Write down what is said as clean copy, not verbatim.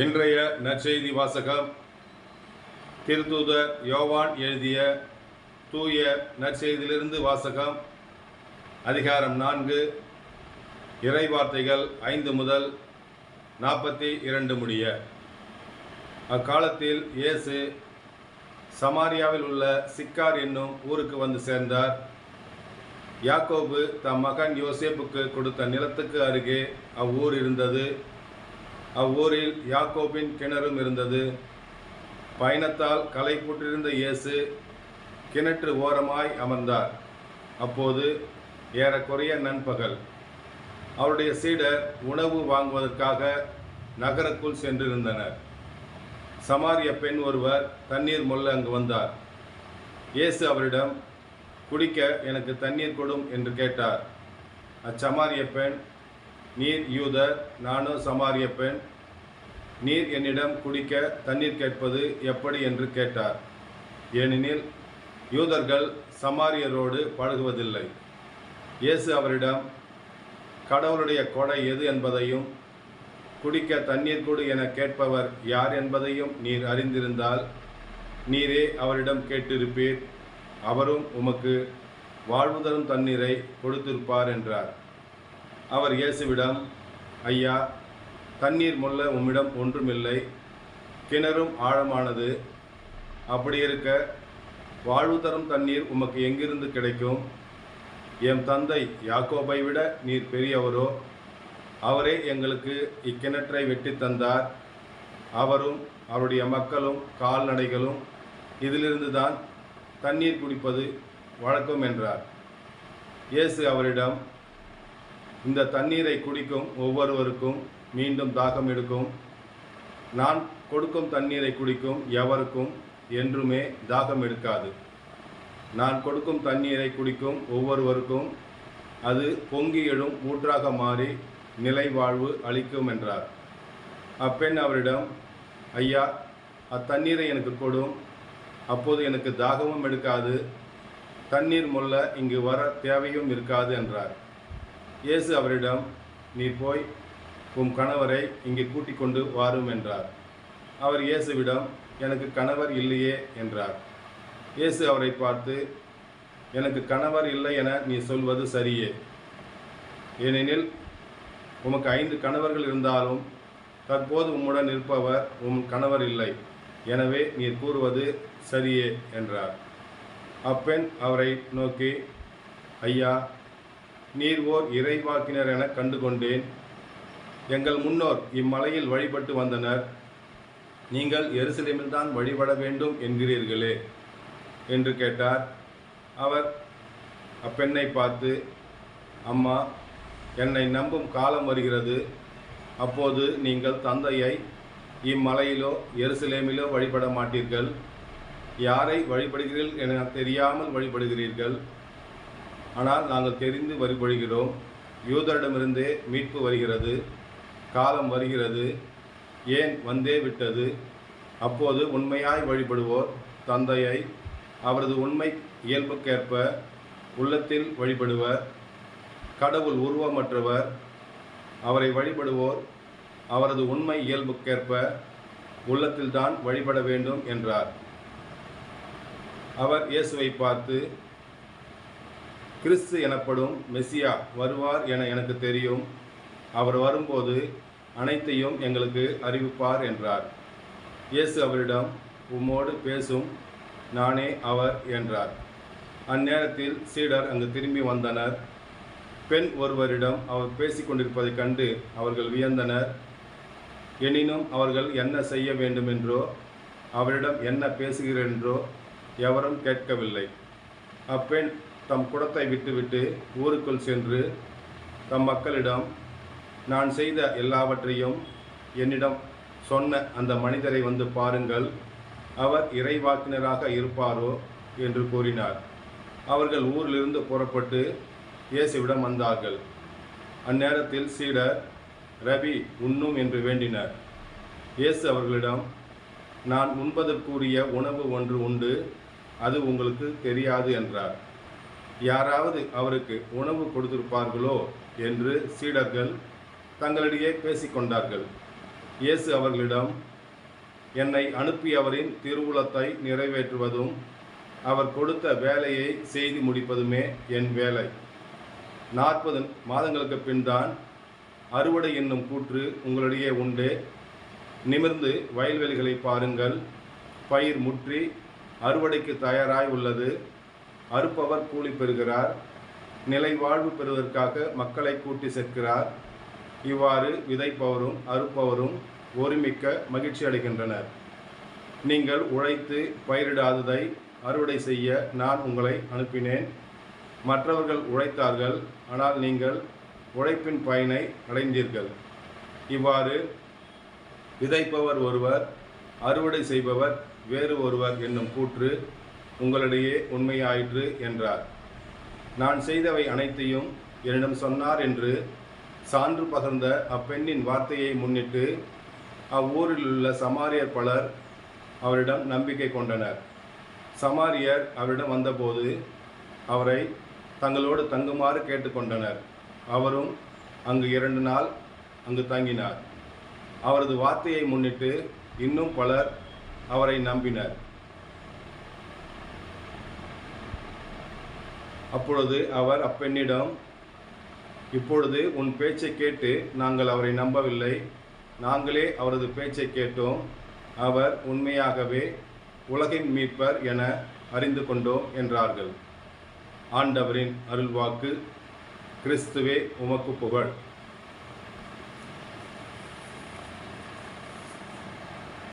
இன்றைய நற்செய்தி வாசகம் திருத்தூதர் யோவான் எழுதிய தூய நற்செய்தியிலிருந்து வாசகம். அதிகாரம் 4, இறைவார்த்தைகள் 5 முதல் 42 முடிய. அக்காலத்தில் இயேசு சமாரியாவில் உள்ள சிக்கார் என்னும் ஊருக்கு வந்து சேர்ந்தார். யாக்கோபு தம் மகன் யோசேப்புக்கு கொடுத்த நிலத்துக்கு அருகே அவ்வூர் இருந்தது. அவ்வூரில் யாக்கோபின் கிணறும் இருந்தது. பயணத்தால் களைப்புற்றிருந்த இயேசு கிணற்று ஓரமாய் அமர்ந்தார். அப்போது ஏறக்குறைய நண்பகல். அவருடைய சீடர் உணவு வாங்குவதற்காக நகருக்குள் சென்றிருந்தனர். சமாரிய பெண் ஒருவர் தண்ணீர் மொள்ள அங்கு வந்தார். இயேசு அவரிடம், குடிக்க எனக்கு தண்ணீர் கொடும் என்று கேட்டார். அச்சமாரிய பெண், நீர் யூதர், நானோ சமாரிய பெண், நீர் என்னிடம் குடிக்க தண்ணீர் கேட்பது எப்படி என்று கேட்டார். ஏனெனில் யூதர்கள் சமாரியரோடு பழகுவதில்லை. இயேசு அவரிடம், கடவுளுடைய கொடை எது என்பதையும் குடிக்க தண்ணீர் கொடு என கேட்பவர் யார் என்பதையும் நீர் அறிந்திருந்தால் நீரே அவரிடம் கேட்டிருப்பீர், அவரும் உமக்கு வாழ்வு தரும் தண்ணீரை கொடுத்திருப்பார் என்றார். அவர் இயேசுவிடம், ஐயா, தண்ணீர் மொள்ள உம்மிடம் ஒன்றுமில்லை, கிணறும் ஆழமானது. அப்படி இருக்க வாழ்வு தரும் தண்ணீர் உமக்கு எங்கிருந்து கிடைக்கும்? எம் தந்தை யாக்கோபை விட நீர் பெரியவரோ? அவரே எங்களுக்கு இக்கிணற்றை வெட்டி தந்தார். அவரும் அவருடைய மக்களும் கால்நடைகளும் இதிலிருந்து தான் தண்ணீர் குடிப்பது வழக்கம் என்றார். இயேசு அவரிடம், இந்த தண்ணீரை குடிக்கும் ஒவ்வொருவருக்கும் மீண்டும் தாகம் எடுக்கும். நான் கொடுக்கும் தண்ணீரை குடிக்கும் எவருக்கும் என்றுமே தாகம் எடுக்காது. நான் கொடுக்கும் தண்ணீரை குடிக்கும் ஒவ்வொருவருக்கும் அது பொங்கி எழும் ஊற்றாக மாறி நிலை வாழ்வு அளிக்கும் என்றார். அப்பெண் அவரிடம், ஐயா, அத்தண்ணீரை எனக்கு கொடும், அப்போது எனக்கு தாகமும் எடுக்காது, தண்ணீர் மொள்ள இங்கு வர தேவையும் இருக்காது என்றார். இயேசு அவரிடம், நீர் போய் உம் கணவரை இங்கே கூட்டிக் கொண்டு வாரும் என்றார். அவர் இயேசுவிடம், எனக்கு கணவர் இல்லையே என்றார். இயேசு அவரை பார்த்து, எனக்கு கணவர் இல்லை என நீ சொல்வது சரியே. ஏனெனில் உமக்கு 5 கணவர்கள் இருந்தாலும் தற்போது உம்முடன் இருப்பவர் உம் கணவர் இல்லை. எனவே நீர் கூறுவது சரியே என்றார். அப்பெண் அவரை நோக்கி, ஐயா, நீர் ஓர் இறைவாக்கினர் என கண்டுகொண்டேன். எங்கள் முன்னோர் இம்மலையில் வழிபட்டு வந்தனர். நீங்கள் எருசலேமில் தான் வழிபட வேண்டும் என்கிறீர்களே என்று கேட்டார். அவர் அப்பெண்ணை பார்த்து, அம்மா, என்னை நம்பும் காலம் வருகிறது. அப்போது நீங்கள் தந்தையை இம்மலையிலோ எருசலேமிலோ வழிபட மாட்டீர்கள். யாரை வழிபடுகிறீர்கள் என தெரியாமல் வழிபடுகிறீர்கள். ஆனால் நாங்கள் தெரிந்து வழிபடுகிறோம். யூதரிடமிருந்தே மீட்பு வருகிறது. காலம் வருகிறது, ஏன் வந்தே விட்டது. அப்போது உண்மையாய் வழிபடுவோர் தந்தையை அவரது உண்மை இயல்புக்கேற்ப உள்ளத்தில் வழிபடுவர். கடவுள் உருவமற்றவர். அவரை வழிபடுவோர் அவரது உண்மை இயல்புக்கேற்ப உள்ளத்தில்தான் வழிபட வேண்டும் என்றார். அவர் இயேசுவை பார்த்து, கிறிஸ்து எனப்படும் மெசியா வருவார் என எனக்கு தெரியும். அவர் வரும்போது அனைத்தையும் எங்களுக்கு அறிவிப்பார் என்றார். இயேசு அவரிடம், உம்மோடு பேசும் நானே அவர் என்றார். அந்நேரத்தில் சீடர் அங்கு திரும்பி வந்தனர். பெண் ஒருவரிடம் அவர் பேசிக்கொண்டிருப்பதைக் கண்டு அவர்கள் வியந்தனர். எனினும் அவர்கள் என்ன செய்ய வேண்டுமென்றோ அவரிடம் என்ன பேசுகிறேன் என்றோ எவரும் கேட்கவில்லை. அப்பெண் தம் குடத்தை விட்டுவிட்டு ஊருக்குள் சென்று தம் மக்களிடம், நான் செய்த எல்லாவற்றையும் என்னிடம் சொன்ன அந்த மனிதரை வந்து பாருங்கள், அவர் இறைவாக்கினராக இருப்பாரோ என்று கூறினார். அவர்கள் ஊரிலிருந்து புறப்பட்டு இயேசுவிடம் வந்தார்கள். அந்நேரத்தில் சீடர், ரபி, உண்ணும் என்று வேண்டினர். இயேசு அவர்களிடம், நான் உண்பதற்குரிய உணவு ஒன்று உண்டு, அது உங்களுக்கு தெரியாது என்றார். யாராவது அவருக்கு உணவு கொடுத்திருப்பார்களோ என்று சீடர்கள் தங்களிடையே பேசிக்கொண்டார்கள். இயேசு அவர்களிடம், என்னை அனுப்பியவரின் திருவுளத்தை நிறைவேற்றுவதும் அவர் கொடுத்த வேலையை செய்து முடிப்பதுமே என் வேலை. 40 மாதங்களுக்கு பின்தான் அறுவடை என்னும் கூற்று உங்களிடையே உண்டு. நிமிர்ந்து வயல்வெளிகளை பாருங்கள். பயிர் முற்றி அறுவடைக்கு தயாராய் உள்ளது. அறுப்பவர் கூலி பெறுகிறார். நிலை வாழ்வு பெறுவதற்காக மக்களை கூட்டி சேர்க்கிறார். இவ்வாறு விதைப்பவரும் அறுப்பவரும் ஒருமிக்க மகிழ்ச்சி அடைகின்றனர். நீங்கள் உழைத்து பயிரிடாததை அறுவடை செய்ய நான் உங்களை அனுப்பினேன். மற்றவர்கள் உழைத்தார்கள், ஆனால் நீங்கள் உழைப்பின் பயனை அடைந்தீர்கள். இவ்வாறு விதைப்பவர் ஒருவர், அறுவடை செய்பவர் வேறு ஒருவர் என்னும் கூற்று உங்களிடையே உண்மையாயிற்று என்றார். நான் செய்தவை அனைத்தையும் என்னிடம் சொன்னார் என்று சான்று பகர்ந்த அப்பெண்ணின் வார்த்தையை முன்னிட்டு அவ்வூரில் உள்ள சமாரியர் பலர் அவரிடம் நம்பிக்கை கொண்டனர். சமாரியர் அவரிடம் வந்தபோது அவரை தங்களோடு தங்குமாறு கேட்டுக்கொண்டனர். அவரும் அங்கு 2 நாள் அங்கு தங்கினார். அவரது வார்த்தையை முன்னிட்டு இன்னும் பலர் அவரை நம்பினர். அப்பொழுது அவர் அப்பெண்ணிடம், இப்பொழுது உன் பேச்சை கேட்டு நாங்கள் அவரை நம்பவில்லை. நாங்களே அவரது பேச்சை கேட்டோம். அவர் உண்மையாகவே உலகின் மீட்பர் என அறிந்து கொண்டோம் என்றார்கள். ஆண்டவரின் அருள்வாக்கு. கிறிஸ்துவே உமக்கு புகழ்.